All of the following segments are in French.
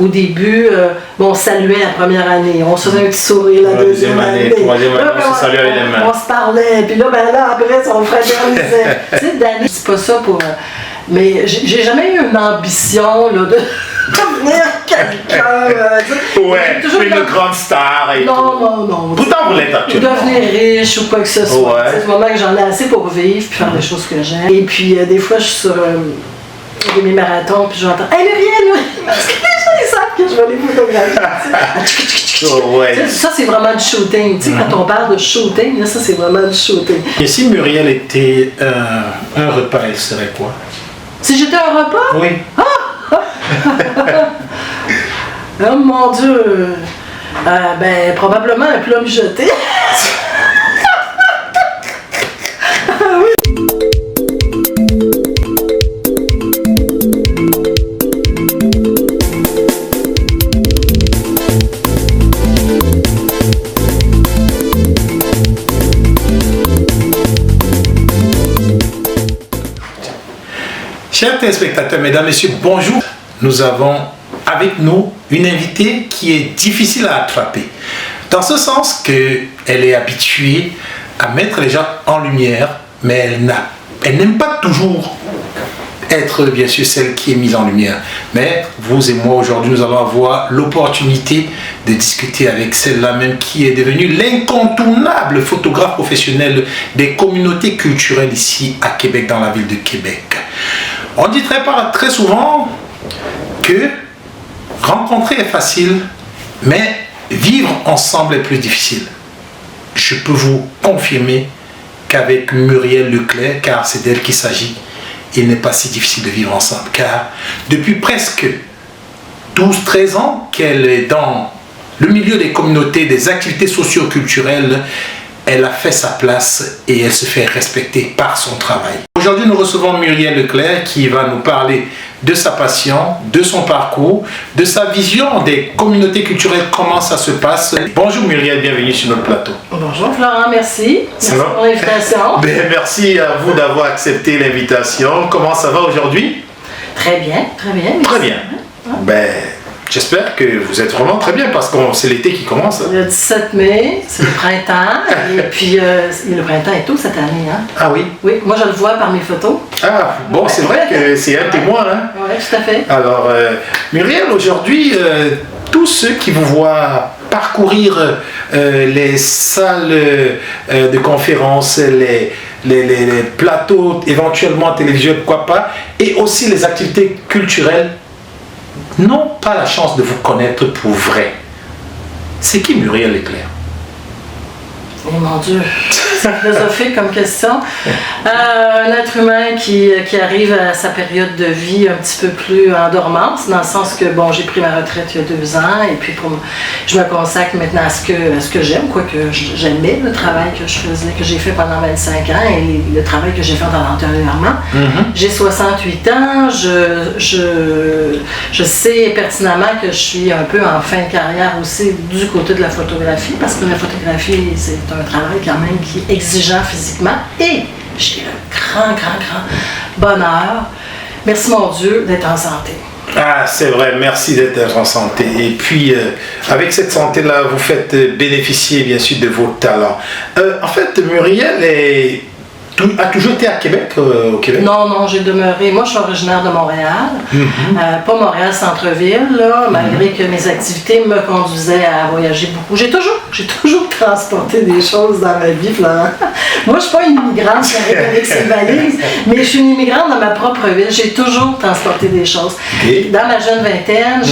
au début, on saluait la première année, on se faisait un petit sourire la deuxième année, troisième année, on se saluait avec les mains. On se parlait, puis là, après, on fraternisait. Tu sais, Danny, c'est pas ça pour... mais j'ai jamais eu une ambition là, de devenir quelqu'un. Ouais, une grande star et non, tout. Non. Pourtant, vous l'êtes actuellement. Devenir riche ou quoi que ce soit. Ouais. C'est du moment que j'en ai assez pour vivre puis faire des choses que j'aime. Et puis, des fois, je suis sur des demi-marathons puis j'entends « Hey Muriel, parce que les gens ils savent que je vais les photographier. Ouais. » Ça, c'est vraiment du shooting. Tu sais, quand on parle de shooting, là, ça, c'est vraiment du shooting. Et si Muriel était un repas, elle serait quoi? Si j'étais un repas? Oui. Oh mon Dieu! Ben, probablement un plat mijoté. Chers téléspectateurs, mesdames, messieurs, bonjour. Nous avons avec nous une invitée qui est difficile à attraper. Dans ce sens qu'elle est habituée à mettre les gens en lumière, mais elle n'aime pas toujours être, bien sûr, celle qui est mise en lumière. Mais vous et moi, aujourd'hui, nous allons avoir l'opportunité de discuter avec celle-là même qui est devenue l'incontournable photographe professionnel des communautés culturelles ici à Québec, dans la ville de Québec. On dit très souvent que rencontrer est facile, mais vivre ensemble est plus difficile. Je peux vous confirmer qu'avec Muriel Leclerc, car c'est d'elle qu'il s'agit, il n'est pas si difficile de vivre ensemble, car depuis presque 12-13 ans qu'elle est dans le milieu des communautés, des activités socio-culturelles, elle a fait sa place et elle se fait respecter par son travail. Aujourd'hui, nous recevons Muriel Leclerc qui va nous parler de sa passion, de son parcours, de sa vision des communautés culturelles, comment ça se passe. Bonjour Muriel, bienvenue sur notre plateau. Bonjour Florent, merci. Merci pour l'invitation. Merci à vous d'avoir accepté l'invitation. Comment ça va aujourd'hui? Très bien, très bien. Merci. Très bien. J'espère que vous êtes vraiment très bien parce que c'est l'été qui commence. Le 17 mai, c'est le printemps. Et puis, le printemps est tôt cette année. Hein? Ah oui? Oui, moi je le vois par mes photos. Ah, bon, c'est vrai que c'est un témoin. Hein? Oui, tout à fait. Alors, Muriel, aujourd'hui, tous ceux qui vous voient parcourir les salles de conférences, les plateaux éventuellement télévisuels, pourquoi pas, et aussi les activités culturelles, n'ont pas la chance de vous connaître pour vrai. C'est qui Muriel Leclerc? Oh mon Dieu, c'est philosophique comme question. Un être humain qui arrive à sa période de vie un petit peu plus en dormance, dans le sens que, bon, j'ai pris ma retraite il y a 2 ans, et puis je me consacre maintenant à ce que j'aime, quoique j'aimais le travail que je faisais, que j'ai fait pendant 25 ans, et le travail que j'ai fait antérieurement. J'ai 68 ans, je sais pertinemment que je suis un peu en fin de carrière aussi du côté de la photographie, parce que la photographie, c'est un travail quand même qui est exigeant physiquement, et j'ai le grand bonheur, merci mon Dieu, d'être en santé. Ah, c'est vrai, merci d'être en santé. Et puis, avec cette santé-là, vous faites bénéficier bien sûr de vos talents. En fait, Muriel a toujours été à Québec, au Québec? Non, j'ai demeuré. Moi, je suis originaire de Montréal. Pas Montréal centre-ville, là, malgré que mes activités me conduisaient à voyager beaucoup. J'ai toujours transporté des choses dans ma vie, Florent. Moi, je suis pas une immigrante qui arrive avec ses valises, mais je suis une immigrante dans ma propre ville. J'ai toujours transporté des choses. Okay. Dans ma jeune vingtaine,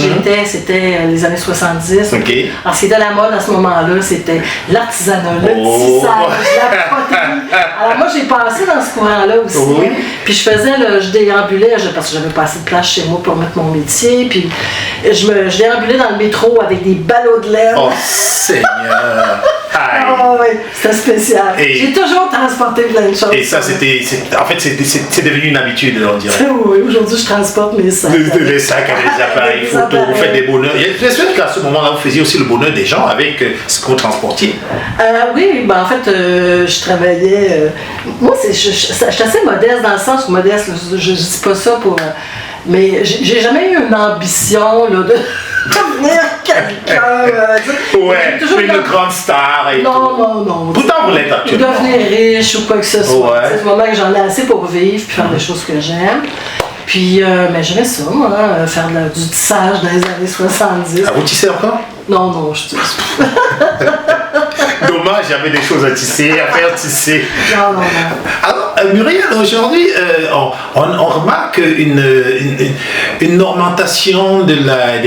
c'était les années 70. Okay. Alors, c'était la mode à ce moment-là, c'était l'artisanat, le tissage, la poterie. Alors, moi, j'ai passé dans ce courant-là aussi. Oui. Puis je déambulais, parce que j'avais pas assez de place chez moi pour mettre mon métier. Puis je déambulais dans le métro avec des ballots de laine. Oh Seigneur! Oh, oui, c'était spécial. J'ai toujours transporté plein de choses. Et ça, c'est devenu une habitude, on dirait. Oui, aujourd'hui, je transporte mes sacs. Les sacs avec les appareils photo, vous faites des bonheurs. J'espère qu'à ce moment-là, vous faisiez aussi le bonheur des gens avec ce que vous transportiez. Oui, en fait, je travaillais... moi, je suis assez modeste dans le sens où modeste, je dis pas ça pour... Mais j'ai jamais eu une ambition là, de devenir quelqu'un. Ouais, une grande star et tout. Non. Pourtant, vous l'êtes actuellement. Devenir riche ou quoi que ce soit. Ouais. C'est du moment que j'en ai assez pour vivre puis faire des choses que j'aime. Puis, mais j'aimais ça, moi, faire du tissage dans les années 70. Ah, vous tissez encore? Non, je tisse pas. Dommage, j'avais des choses à tisser, à faire tisser. Non. Alors, Muriel, aujourd'hui, on remarque une augmentation de la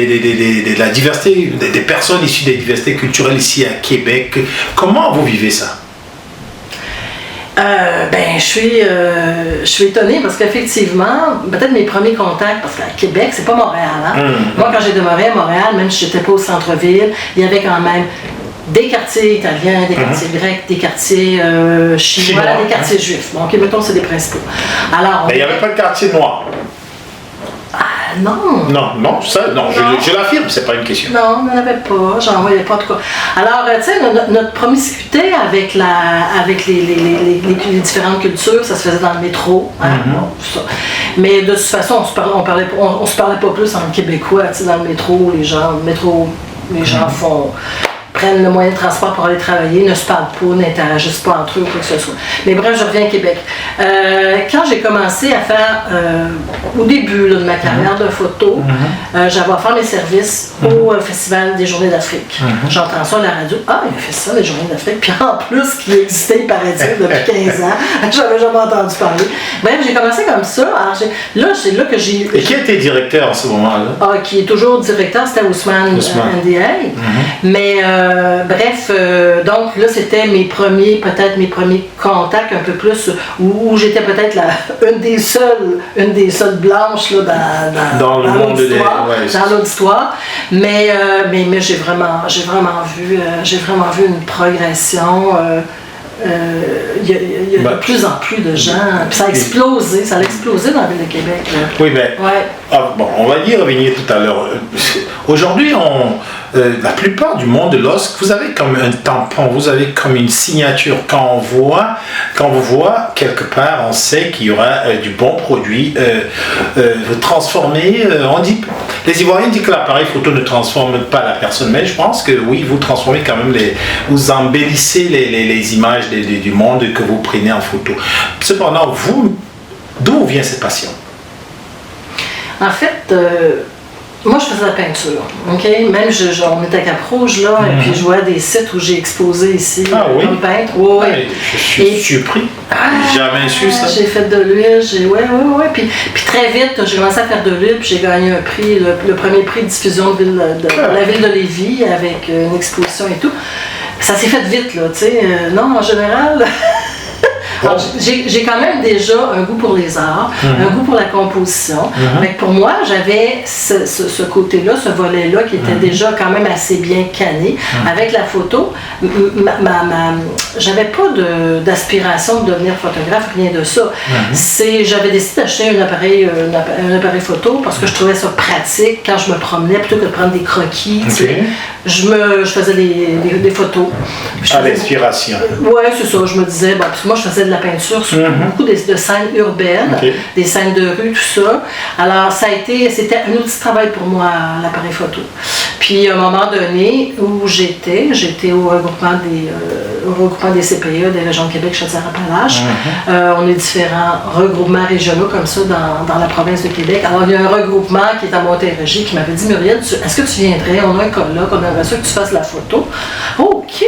diversité, des personnes issues des diversités culturelles ici à Québec. Comment vous vivez ça? Je suis étonnée parce qu'effectivement, peut-être mes premiers contacts, parce qu'à Québec, c'est pas Montréal. Hein? Moi, quand j'ai demeuré à Montréal, même si j'étais pas au centre-ville, il y avait quand même des quartiers italiens, des quartiers grecs, des quartiers chinois, des quartiers juifs. Bon, ok, mettons, c'est des principaux. Alors, mais il n'y avait pas de quartier noir. Non, je l'affirme, c'est pas une question. Non, on n'en avait pas, j'en voyais pas en tout cas. Alors, tu sais, notre promiscuité avec les différentes cultures, ça se faisait dans le métro, hein, bon, tout ça. Mais de toute façon, on se parlait pas plus en québécois, tu sais, dans le métro, les gens prennent le moyen de transport pour aller travailler, ne se parlent pas, n'interagissent pas entre eux ou quoi que ce soit. Mais bref, je reviens à Québec. Quand j'ai commencé à faire, au début là, de ma carrière de photo, j'avais offert mes services au Festival des Journées d'Afrique. J'entends ça à la radio. Ah, il a fait ça, les Journées d'Afrique. Puis en plus, qui existait, il paraît-il, depuis 15 ans. J'avais jamais entendu parler. Bref, j'ai commencé comme ça. Alors, c'est là que j'ai... Et qui était directeur en ce moment-là? Qui est toujours directeur, c'était Ousmane NDA. Mais... donc là, c'était mes premiers contacts un peu plus, où j'étais peut-être une des seules blanches là, dans l'auditoire. Mais j'ai vraiment vu une progression. Il y a de plus en plus de gens. Puis ça a explosé dans la ville de Québec. Là. Oui, mais on va y revenir tout à l'heure. Aujourd'hui, la plupart du monde, lorsque vous avez comme un tampon, vous avez comme une signature. Quand on vous voit quelque part, on sait qu'il y aura du bon produit transformé. Les Ivoiriens disent que l'appareil photo ne transforme pas la personne, mais je pense que oui, vous transformez quand même, vous embellissez les images du monde que vous prenez en photo. Cependant, d'où vient cette passion? En fait, moi, je faisais la peinture, ok? Même, on était à Cap-Rouge, là, et puis je vois des sites où j'ai exposé ici comme peintre. Ouais. Je suis surpris. Jamais su ça. J'ai fait de l'huile, Puis très vite, j'ai commencé à faire de l'huile, puis j'ai gagné un prix, le premier prix de diffusion de la ville de Lévis, avec une exposition et tout. Ça s'est fait vite, là, tu sais. Non, en général... Alors, j'ai quand même déjà un goût pour les arts, un goût pour la composition. Mais pour moi, j'avais ce côté-là, ce volet-là qui était déjà quand même assez bien canné. Avec la photo, j'avais pas d'aspiration de devenir photographe, rien de ça. J'avais décidé d'acheter un appareil photo parce que je trouvais ça pratique quand je me promenais, plutôt que de prendre des croquis. Je faisais des photos. À l'inspiration. Oui, c'est ça. Je me disais, parce que moi, je faisais de la peinture sur beaucoup de scènes urbaines, des scènes de rue, tout ça. Alors, c'était un outil de travail pour moi, l'appareil photo. Puis, à un moment donné où j'étais au regroupement des CPE des régions de Québec, Chaudière-Appalaches. On est différents regroupements régionaux comme ça dans la province de Québec. Alors, il y a un regroupement qui est à Montérégie qui m'avait dit, Muriel, est-ce que tu viendrais? On a un colloque, on aimerait ça que tu fasses la photo. OK!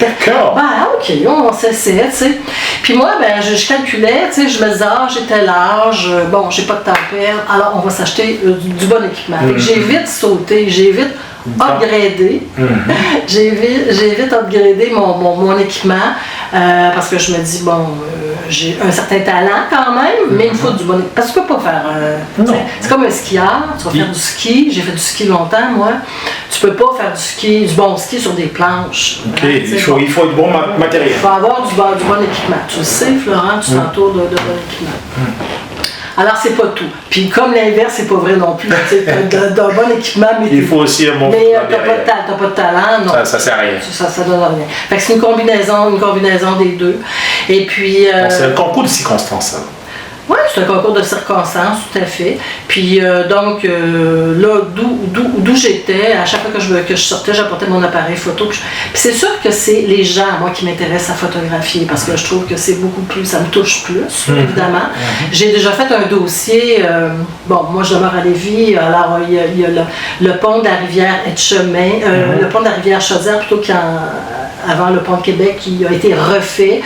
D'accord! OK, on s'essaie, tu sais. Puis moi, je calculais, tu sais, je me disais, j'ai tel âge, bon, j'ai pas de temps à perdre, alors on va s'acheter du bon équipement. J'ai vite sauté, j'ai vite upgradé. J'ai vite upgradé mon équipement parce que je me dis, j'ai un certain talent quand même, mais il me faut du bon équipement. Parce que tu peux pas faire... c'est comme un skieur, tu vas faire du ski, j'ai fait du ski longtemps, moi. Tu peux pas faire du bon ski sur des planches. Il faut du bon matériel. Il faut avoir du bon équipement. Tu le sais, Florent, tu t'entoures de bon équipement. Alors, c'est pas tout. Puis, comme l'inverse, c'est pas vrai non plus. D'un bon équipement, mais il faut aussi un bon mais t'as pas de talent, non. Ça sert à rien. Ça donne rien. Fait que c'est une combinaison des deux. Et puis... c'est un concours de circonstances, ça. Oui, c'est un concours de circonstances, tout à fait. Puis donc, là, d'où j'étais, à chaque fois que je sortais, j'apportais mon appareil photo. Puis c'est sûr que c'est les gens, moi, qui m'intéressent à photographier, parce que je trouve que c'est beaucoup plus, ça me touche plus, évidemment. J'ai déjà fait un dossier, bon, moi, je demeure à Lévis, alors il y a le pont de la rivière Etchemin, le pont de la rivière Chaudière, plutôt qu'avant le pont de Québec, qui a été refait.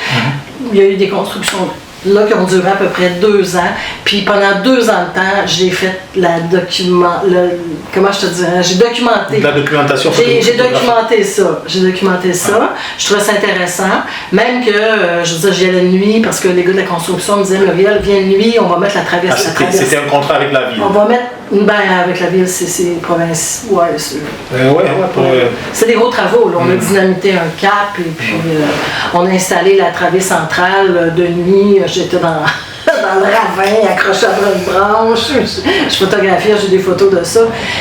Il y a eu des constructions là qui ont duré à peu près 2 ans. Puis pendant 2 ans de temps, j'ai fait comment je te dirais, j'ai documenté. La documentation J'ai documenté ça. Je trouvais ça intéressant. Même que, je veux dire, j'y allais de nuit parce que les gars de la construction me disaient, Muriel, viens de nuit, on va mettre la traverse. C'était un contrat avec la ville. On va mettre, avec la ville, c'est province. Ouais, c'est des gros travaux. Là. On a dynamité un cap et puis on a installé la traverse centrale de nuit. J'étais dans le ravin, accroché à une branche. Je photographiais, j'ai des photos de ça.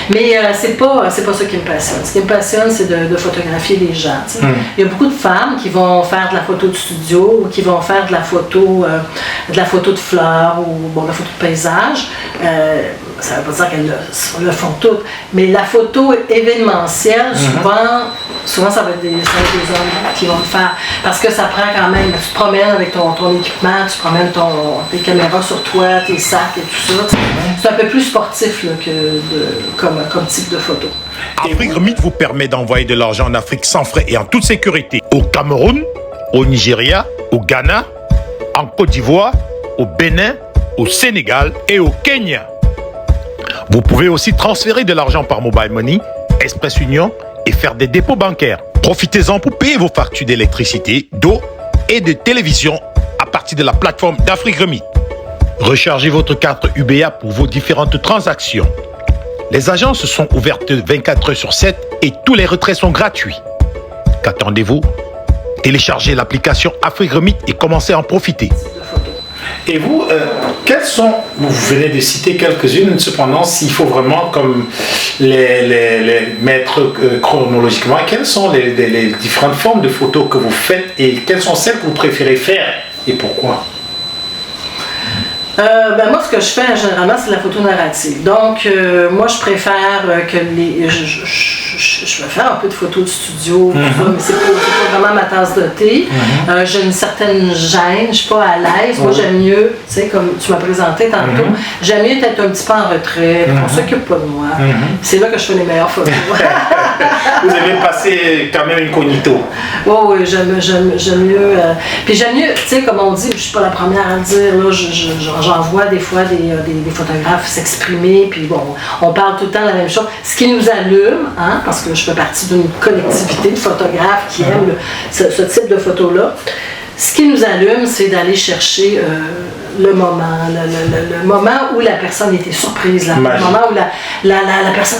Mais c'est pas ça qui me passionne. Ce qui me passionne, c'est de photographier les gens. Il y a beaucoup de femmes qui vont faire de la photo de studio ou qui vont faire de la photo de fleurs ou de la photo de paysage. Ça ne veut pas dire qu'elles le font toutes, mais la photo événementielle, souvent ça va être des hommes qui vont le faire. Parce que ça prend quand même, tu te promènes avec ton équipement, tu promènes tes caméras sur toi, tes sacs et tout ça. C'est un peu plus sportif là, comme type de photo. Afrique vous permet d'envoyer de l'argent en Afrique sans frais et en toute sécurité. Au Cameroun, au Nigeria, au Ghana, en Côte d'Ivoire, au Bénin, au Sénégal et au Kenya. Vous pouvez aussi transférer de l'argent par Mobile Money, Express Union et faire des dépôts bancaires. Profitez-en pour payer vos factures d'électricité, d'eau et de télévision à partir de la plateforme d'Afrique Remit. Rechargez votre carte UBA pour vos différentes transactions. Les agences sont ouvertes 24 heures sur 7 et tous les retraits sont gratuits. Qu'attendez-vous? Téléchargez l'application Afrique Remit et commencez à en profiter. Et vous, vous venez de citer quelques-unes, cependant, s'il faut vraiment comme les mettre chronologiquement, quelles sont les différentes formes de photos que vous faites et quelles sont celles que vous préférez faire et pourquoi? Moi, ce que je fais généralement, c'est la photo narrative. Donc, moi, je préfère que je vais faire un peu de photos de studio, tout ça, mais c'est pas vraiment ma tasse de thé. J'ai une certaine gêne, je suis pas à l'aise. Moi, j'aime mieux, tu sais, comme tu m'as présenté tantôt, j'aime mieux être un petit peu en retrait, on s'occupe pas de moi. C'est là que je fais les meilleures photos. Vous avez passé quand même incognito. Oui, j'aime mieux. Puis j'aime mieux, tu sais, comme on dit, je suis pas la première à le dire, là, j'en vois des fois des photographes s'exprimer, puis bon, on parle tout le temps de la même chose. Ce qui nous allume, parce que je fais partie d'une collectivité de photographes qui aiment ce type de photos-là, ce qui nous allume, c'est d'aller chercher le moment, le moment où la personne était surprise, le moment où la personne,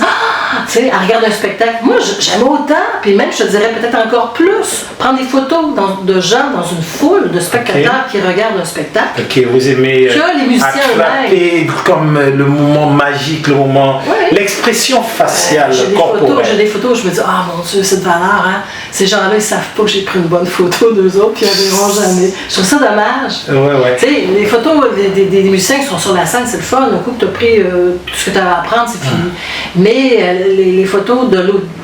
tu sais, elle regarde un spectacle. Moi, j'aime autant, puis même, je te dirais peut-être encore plus, prendre des photos de gens dans une foule de spectateurs qui regardent un spectacle. Ok, vous aimez que les musiciens attraper comme le moment magique, le moment, l'expression faciale, corporelle. J'ai des photos où je me dis, mon Dieu, c'est de valeur, Ces gens-là, ils savent pas que j'ai pris une bonne photo d'eux autres, puis ils ne verront jamais. Je trouve ça dommage. Tu sais, les photos des musiciens qui sont sur la scène, c'est le fun. Un coup que tu as pris tout ce que tu as à apprendre, c'est fini. Mais les photos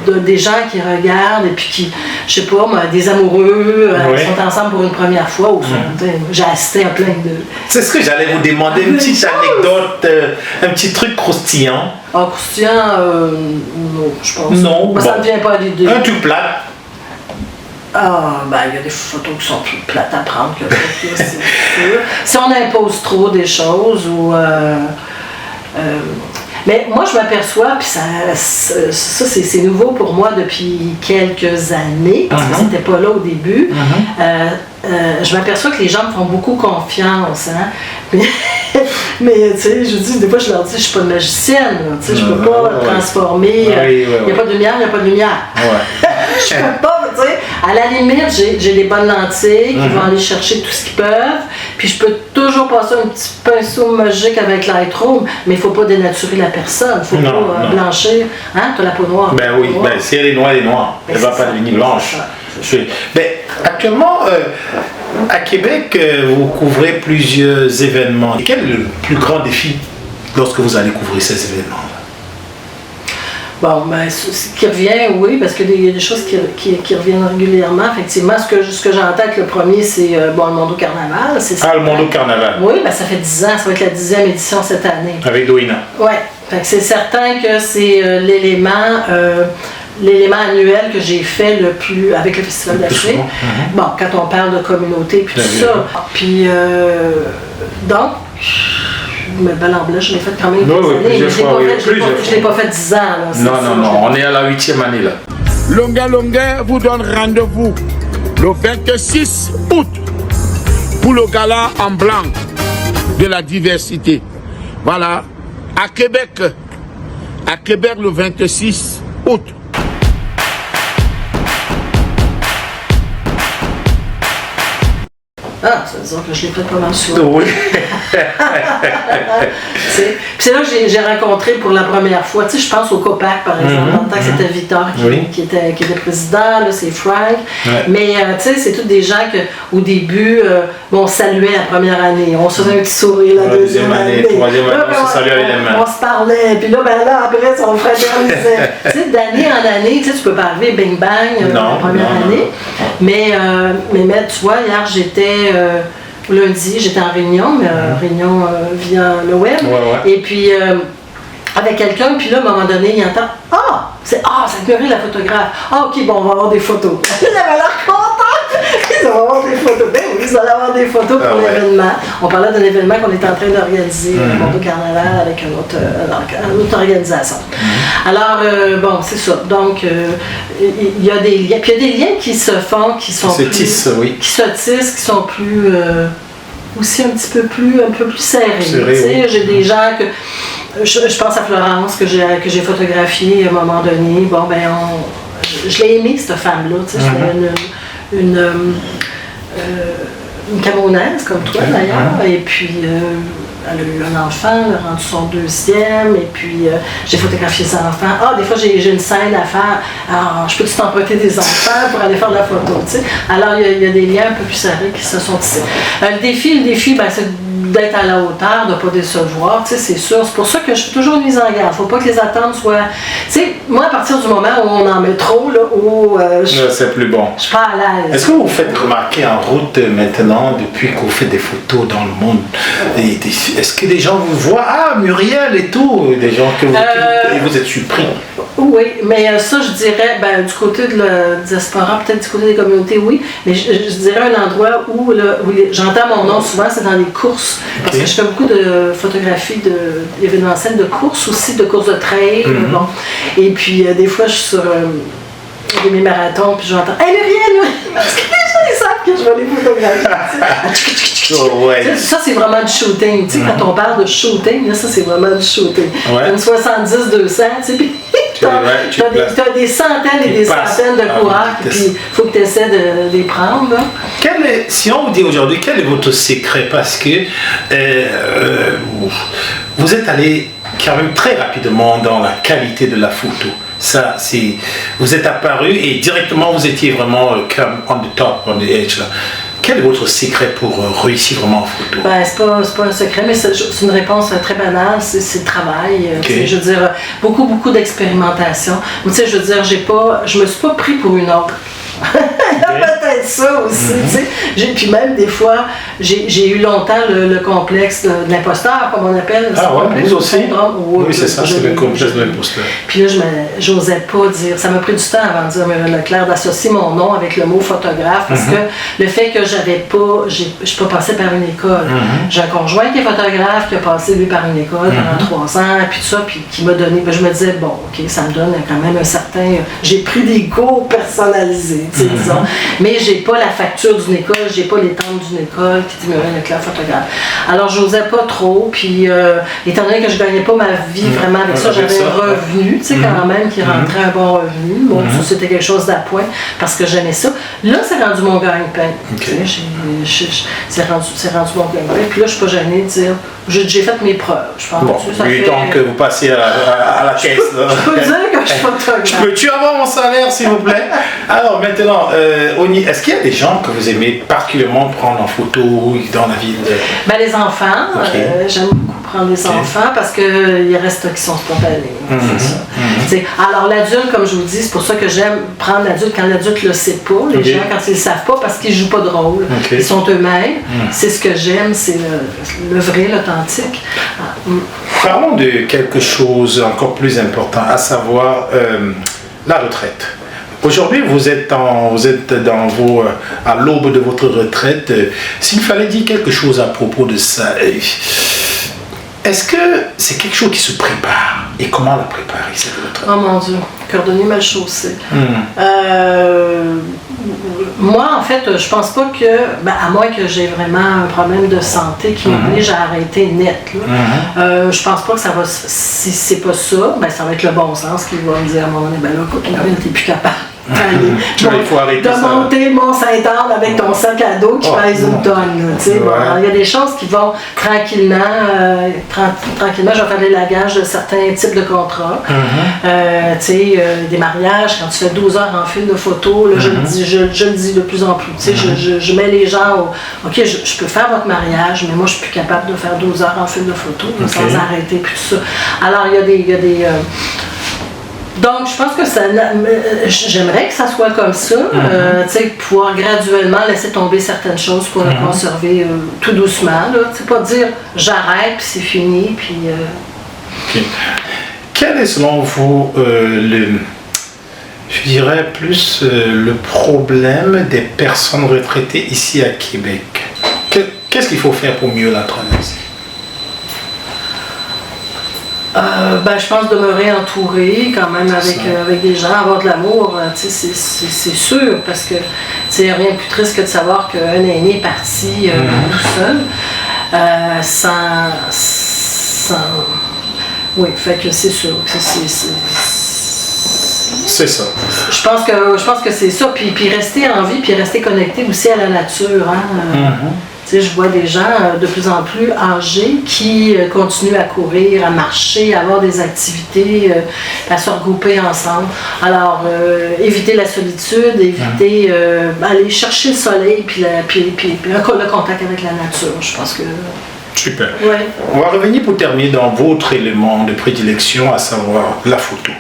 des gens qui regardent et puis qui, je sais pas, des amoureux, sont ensemble pour une première fois, ou j'ai assisté à plein de... C'est ce que j'allais vous demander, une petite anecdote, un petit truc croustillant. Croustillant, non, je pense. Non, moi, ça ne vient pas à l'idée. Un tout plat. Il y a des photos qui sont plus plates à prendre que d'autres, c'est sûr. Si on impose trop des choses ou... mais moi, je m'aperçois, puis ça c'est nouveau pour moi depuis quelques années, parce que c'était pas là au début. Je m'aperçois que les gens me font beaucoup confiance. Mais tu sais, je dis, des fois, je leur dis, je suis pas une magicienne, tu sais, je peux pas transformer. Il n'y a pas de lumière, il n'y a pas de lumière. Je peux pas, tu sais. À la limite, j'ai des bonnes lentilles qui vont aller chercher tout ce qu'ils peuvent. Puis je peux toujours passer un petit pinceau magique avec Lightroom, mais il ne faut pas dénaturer la personne. Il ne faut pas blanchir. Tu as la peau noire. Ben oui, si elle est noire, elle est noire. Elle ne va pas devenir blanche. Actuellement, À Québec, vous couvrez plusieurs événements. Quel est le plus grand défi lorsque vous allez couvrir ces événements? Bon, ben, ce qui revient, oui, parce qu'il y a des choses qui reviennent régulièrement. Effectivement, ce que j'ai en tête, le premier, c'est le Mondo Carnaval. Le Mondo Carnaval. Oui, ben, ça fait 10 ans, ça va être la 10e édition cette année. Avec Doina. Oui, c'est certain que c'est l'élément annuel que j'ai fait le plus avec le Festival d'Afrique. Bon, quand on parle de communauté, puis tout ça. Puis, donc, mais bel en blanc, je l'ai fait quand même plusieurs fois. Je ne l'ai pas fait 10 ans. Là, non, on est à la 8e année là. Longuet vous donne rendez-vous le 26 août pour le gala en blanc de la diversité. Voilà, à Québec le 26 août. Ah, ça veut dire que je l'ai fait pas mal souvent. Oui. C'est là que j'ai rencontré pour la première fois, tu sais, je pense au COPAC par exemple, en tant que c'était Victor qui était président, là c'est Frank, mais tu sais, c'est tous des gens qu'au début, on saluait la première année, on se faisait un petit sourire la deuxième année, troisième année, on se saluait avec les mains. On se parlait, puis là, après, on fraternisait. Tu sais, d'année en année, tu sais, tu peux pas arriver bing bang la première année, mais tu vois, hier j'étais... lundi, j'étais en réunion, réunion via le web. Et puis, avec quelqu'un, puis là, à un moment donné, il entend « Ah, c'est Muriel la photographe. Ah, ok, bon, on va avoir des photos. » Il avait l'air content. Ils vont avoir des photos. Ben oui, ils allaient avoir des photos pour l'événement. On parlait d'un événement qu'on était en train d'organiser, le Mondo Carnaval, avec une autre organisation. Alors, bon, c'est ça. Donc, il y a des liens. Puis il y a des liens qui se font, qui sont qui se tissent, qui sont plus... aussi un peu plus serrés. J'ai des gens que... Je pense à Florence, que j'ai photographiée à un moment donné. Bon, ben, je l'ai aimée, cette femme-là. Tu sais, c'était une Camerounaise, comme toi, d'ailleurs. Et puis... elle a eu un enfant, elle a rendu son deuxième, et puis j'ai photographié ses enfants. Ah, des fois j'ai une scène à faire. Alors, je peux-tu t'emprunter des enfants pour aller faire de la photo, tu sais? Alors, il y a des liens un peu plus serrés qui se sont tissés. Le défi, ben, c'est d'être à la hauteur, de ne pas décevoir, tu sais, c'est sûr. C'est pour ça que je suis toujours mise en garde. Il ne faut pas que les attentes soient... Tu sais, moi, à partir du moment où on en met trop, là, où c'est plus bon. Je suis pas à l'aise. Est-ce que vous faites remarquer en route maintenant, depuis que vous faites des photos dans le monde, est-ce que des gens vous voient, ah, Muriel et tout, des gens que vous êtes surpris? Oui, mais ça, je dirais, ben, du côté de la diaspora, peut-être du côté des communautés, oui, mais je dirais un endroit où j'entends mon nom souvent, c'est dans les courses, parce que je fais beaucoup de photographies d'événementiels de courses, aussi de courses de trail, bon. Et puis, des fois, je suis sur mes marathons, puis j'entends « Hey, Muriel! » Parce que les gens, ils savent que je vais les photographier. Ça, c'est vraiment du shooting. Tu sais, quand on parle de shooting, là, ça, c'est vraiment du shooting. Une 70-200, tu sais, puis t'as des centaines et des centaines de coureurs, puis il faut que tu essaies de les prendre. Là. Si on vous dit aujourd'hui, quel est votre secret? Parce que vous êtes allé quand même très rapidement dans la qualité de la photo. Ça, vous êtes apparu et directement vous étiez vraiment comme on the top, on the edge là. Quel est votre secret pour réussir vraiment en photo? Ben, c'est pas un secret, mais c'est une réponse très banale, c'est le travail. Je veux dire, beaucoup d'expérimentation. Tu sais, je veux dire, je me suis pas pris pour une autre. Il y a peut-être ça aussi, tu sais. Puis même des fois, j'ai eu longtemps le complexe de l'imposteur, comme on appelle. Ah ouais, vous aussi? Oui, c'est ça, c'est le complexe de l'imposteur. Puis là, j'osais pas dire, ça m'a pris du temps avant de dire Muriel Leclerc, d'associer mon nom avec le mot photographe, parce que le fait que je suis pas passée par une école. J'ai un conjoint qui est photographe, qui a passé lui par une école pendant 3 ans, puis tout ça, puis qui m'a donné, je me disais, bon, ok, ça me donne quand même un certain, j'ai pris des cours personnalisés. Disons. Mais j'ai pas la facture d'une école, j'ai pas les temps d'une école qui dit Muriel Leclerc photographe. Alors j'osais pas trop, puis étant donné que je gagnais pas ma vie vraiment avec ça, j'avais un revenu, tu sais, quand même, qui rentrait un bon revenu. Bon, ça c'était quelque chose d'appoint parce que j'aimais ça. Là, c'est rendu mon gagne-pain. C'est rendu mon gagne-pain. Puis là, je suis pas gênée de dire j'ai fait mes preuves, je pense. Bon, Ça lui, fait- tant que vous passez à la caisse. là. Je peux dire que je suis photographe. Peux-tu avoir mon salaire, s'il vous plaît? Alors, maintenant, est-ce qu'il y a des gens que vous aimez particulièrement prendre en photo dans la ville? Ben, les enfants, Ok. j'aime beaucoup prendre les enfants parce qu'il reste qui sont spontanés. C'est ça. T'sais, alors l'adulte, comme je vous dis, c'est pour ça que j'aime prendre l'adulte quand l'adulte ne le sait pas. Les Ok. gens, quand ils ne le savent pas, parce qu'ils ne jouent pas de rôle. Ok. Ils sont eux-mêmes. C'est ce que j'aime, c'est le vrai, l'authentique. Parlons de quelque chose encore plus important, à savoir la retraite. Aujourd'hui, vous êtes à l'aube de votre retraite. S'il fallait dire quelque chose à propos de ça, est-ce que c'est quelque chose qui se prépare? Et comment la préparer, cette retraite? Oh mon Dieu, cordonnier mal chaussé. Moi, en fait, je pense pas que, à moins que j'ai vraiment un problème de santé qui m'oblige à arrêter net, là, je pense pas que ça va, si c'est pas ça, ça va être le bon sens qui va me dire à un moment donné, là, Coquinaville, t'es plus capable. Il faut arrêter de ça. monter Mont-Saint-Anne avec ton sac à dos qui pèse une tonne. Là, tu sais. Ouais. Bon, alors, il y a des choses qui vont tranquillement, tranquillement, je vais faire des lagages de certains types de contrats. Tu sais, des mariages, quand tu fais 12 heures en fil de photos, là, je le dis de plus en plus. Tu sais, je mets les gens au, OK, je peux faire votre mariage, mais moi, je suis plus capable de faire 12 heures en fil de photos là, sans arrêter, puis tout ça. Alors, il y a des donc, je pense que j'aimerais que ça soit comme ça, tu sais, pouvoir graduellement laisser tomber certaines choses pour le conserver tout doucement, là, tu sais, pas dire j'arrête puis c'est fini, puis... Ok. Quel est selon vous je dirais plus le problème des personnes retraitées ici à Québec? Qu'est-ce qu'il faut faire pour mieux la traverser? Je pense demeurer entouré quand même avec des gens, avoir de l'amour, c'est sûr, parce que c'est rien de plus triste que de savoir qu'un aîné est parti tout seul, sans... Oui, fait que c'est sûr que c'est ça. Je pense que c'est ça, puis rester en vie, puis rester connecté aussi à la nature, hein. Tu sais, je vois des gens de plus en plus âgés qui continuent à courir, à marcher, à avoir des activités, à se regrouper ensemble. Alors, éviter la solitude, éviter aller chercher le soleil, puis le contact avec la nature. Je pense que... Super. Ouais. On va revenir pour terminer dans votre élément de prédilection, à savoir la photo.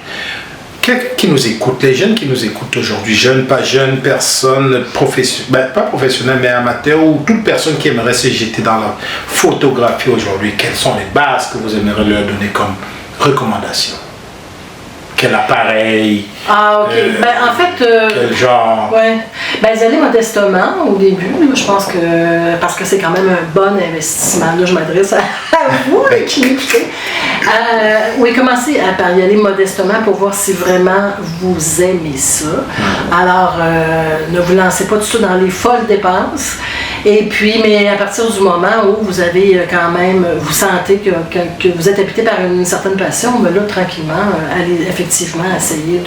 Quelqu'un qui nous écoute, les jeunes qui nous écoutent aujourd'hui, jeunes, pas jeunes, personnes pas professionnelles mais amateurs, ou toute personne qui aimerait se jeter dans la photographie aujourd'hui, quelles sont les bases que vous aimeriez leur donner comme recommandation? Quel appareil? Ah, ok. En fait... quel genre? Ouais. Y aller modestement au début, là, je pense que... Parce que c'est quand même un bon investissement. Là, je m'adresse à vous là, qui m'écoutez. Oui, commencez par y aller modestement pour voir si vraiment vous aimez ça. Alors, ne vous lancez pas du tout dans les folles dépenses. Et puis, mais à partir du moment où vous avez quand même... Vous sentez que vous êtes habité par une certaine passion, là, tranquillement, allez effectivement essayer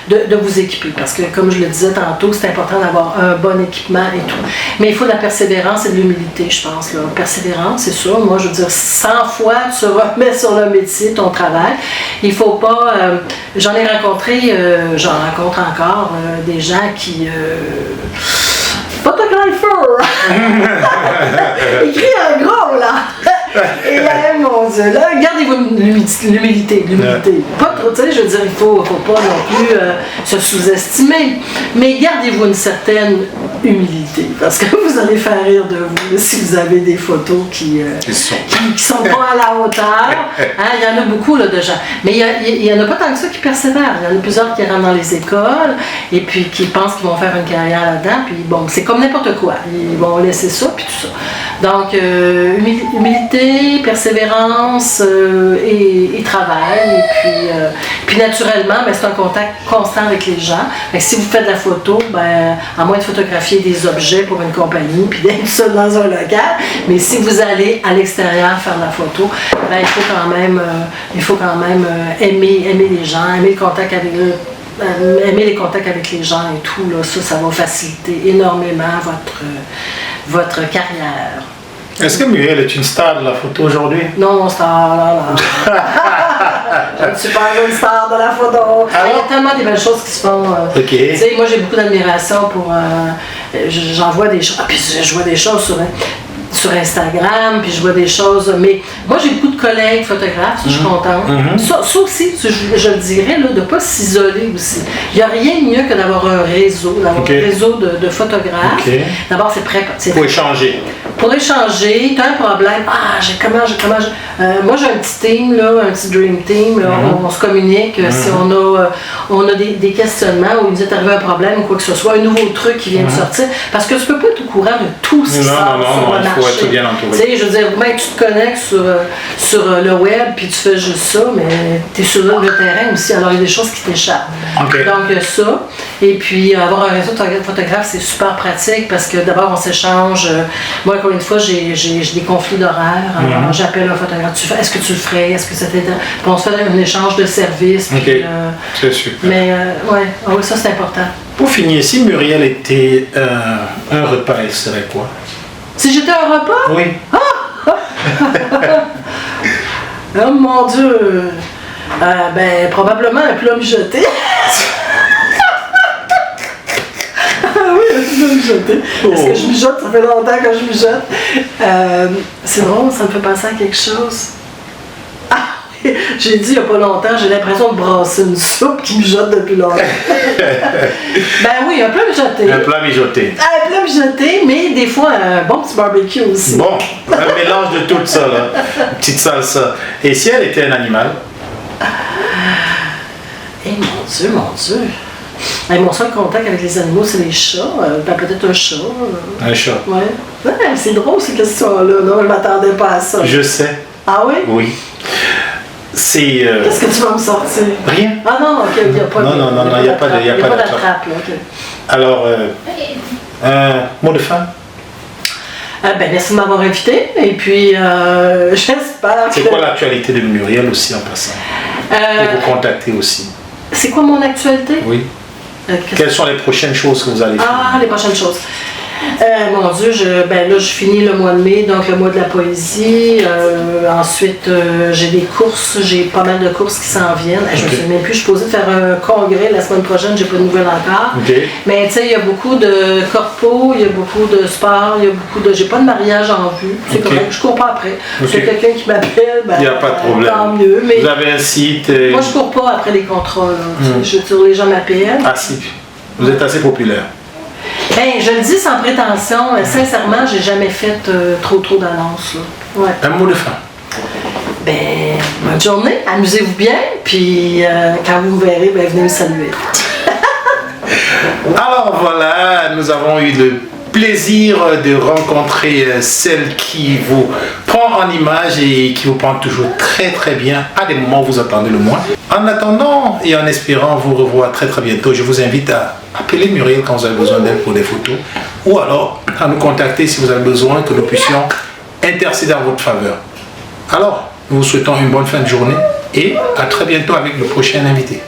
de vous équiper. Parce que, comme je le disais tantôt, c'est important d'avoir un bon équipement et tout. Mais il faut de la persévérance et de l'humilité, je pense. Là. Persévérance, c'est sûr. Moi, je veux dire, 100 fois, tu remets sur le métier, ton travail. Il faut pas... j'en ai rencontré, j'en rencontre encore, des gens qui... Photographeur! Écrit en gros, là! Et mon Dieu, là, gardez-vous l'humilité. Pas trop, tu sais, je veux dire, il faut pas non plus se sous-estimer, mais gardez-vous une certaine humilité, parce que vous allez faire rire de vous là, si vous avez des photos qui sont pas à la hauteur. Hein, il y en a beaucoup là, de gens, mais il y en a pas tant que ça qui persévèrent. Il y en a plusieurs qui rentrent dans les écoles et puis qui pensent qu'ils vont faire une carrière là-dedans, puis bon, c'est comme n'importe quoi. Ils vont laisser ça, puis tout ça. Donc, humilité, persévérance et travail. Et puis naturellement, c'est un contact constant avec les gens. Fait que si vous faites de la photo, à moins de photographier des objets pour une compagnie, puis d'être seul dans un local, mais si vous allez à l'extérieur faire de la photo, il faut quand même aimer les gens, aimer le contact avec eux. Aimer les contacts avec les gens et tout, là, ça va faciliter énormément votre carrière. Est-ce que Muriel est une star de la photo aujourd'hui? Non, star, là. Je ne suis pas une star de la photo. Il y a tellement de belles choses qui se font. Ok. Tu sais, moi, j'ai beaucoup d'admiration pour... j'en vois des choses. Ah, puis je vois des choses sur Instagram, puis je vois des choses. Mais moi, j'ai beaucoup de collègues photographes, ça, je suis contente. Ça aussi, je le dirais, là, de ne pas s'isoler aussi. Il n'y a rien de mieux que d'avoir un réseau, un réseau de photographes. D'abord, c'est prêt. Pour échanger. Pour échanger, tu as un problème. Ah, moi, j'ai un petit team, là, un petit dream team. Là, on se communique si on a des questionnements ou il nous est arrivé un problème ou quoi que ce soit, un nouveau truc qui vient de sortir. Parce que tu peux pas être au courant de tout ce qui se passe sur le marché. Être bien entouré. Tu sais, je veux dire, même tu te connectes sur le web puis tu fais juste ça, mais tu es sur le terrain aussi, alors il y a des choses qui t'échappent. Donc ça, et puis avoir un réseau de photographes, c'est super pratique parce que d'abord on s'échange. Moi, encore une fois, j'ai des conflits d'horaire, alors j'appelle un photographe, est-ce que tu le ferais, est-ce que ça t'aide? Puis on se fait un échange de services. Puis, c'est super. Mais oui, ça c'est important. Pour finir, si Muriel était un repas, elle serait quoi? Si j'étais un repas? Oui. Oh mon Dieu! Ben, probablement un plat mijoté. Oui, un plat mijoté. Parce que je mijote, ça fait longtemps que je mijote. C'est drôle, ça me fait penser à quelque chose. J'ai dit il n'y a pas longtemps, j'ai l'impression de brasser une soupe qui mijote depuis longtemps. Ben oui, un plat mijoté. Un plat mijoté. Un plat mijoté, mais des fois un bon petit barbecue aussi. Bon, un mélange de tout ça, là. Une petite salsa. Et si elle était un animal? Eh mon Dieu, mon Dieu. Mon seul contact avec les animaux, c'est les chats. Peut-être un chat. Un chat. Ouais. C'est drôle ces questions-là. Non, je ne m'attendais pas à ça. Je sais. Ah oui? Oui. C'est... Qu'est-ce que tu vas me sortir? Rien. Ah non, ok, il n'y a pas de... Non, il n'y a pas d'attrape. Là, ok. Alors, un mot de fin? Ben, merci de m'avoir invité. Et puis, j'espère C'est quoi l'actualité de Muriel aussi en passant? Pour vous contacter aussi. C'est quoi mon actualité? Oui. Quelles sont les prochaines choses que vous allez faire? Ah, les prochaines choses. Mon Dieu, là, je finis le mois de mai, donc le mois de la poésie. Ensuite, j'ai des courses, j'ai pas mal de courses qui s'en viennent. Je me souviens même plus, je suis posée de faire un congrès la semaine prochaine, j'ai pas de nouvelles encore. Mais tu sais, il y a beaucoup de corpos, il y a beaucoup de sport, il y a beaucoup de... J'ai pas de mariage en vue, c'est correct, je cours pas après. C'est quelqu'un qui m'appelle, ben, il n'y a pas de problème. Tant mieux. Mais vous avez un site... Moi, je cours pas après les contrats. Les gens m'appellent. Ah si, vous êtes assez populaire. Ben, je le dis sans prétention, sincèrement, j'ai jamais fait trop d'annonces. Ouais. Un mot de fin. Ben, bonne journée, amusez-vous bien, puis quand vous me verrez, ben, venez me saluer. Alors voilà, nous avons eu le plaisir de rencontrer celle qui vous prend en image et qui vous prend toujours très très bien à des moments où vous attendez le moins. En attendant et en espérant vous revoir très très bientôt, je vous invite à appeler Muriel quand vous avez besoin d'elle pour des photos ou alors à nous contacter si vous avez besoin que nous puissions intercéder en votre faveur. Alors, nous vous souhaitons une bonne fin de journée et à très bientôt avec le prochain invité.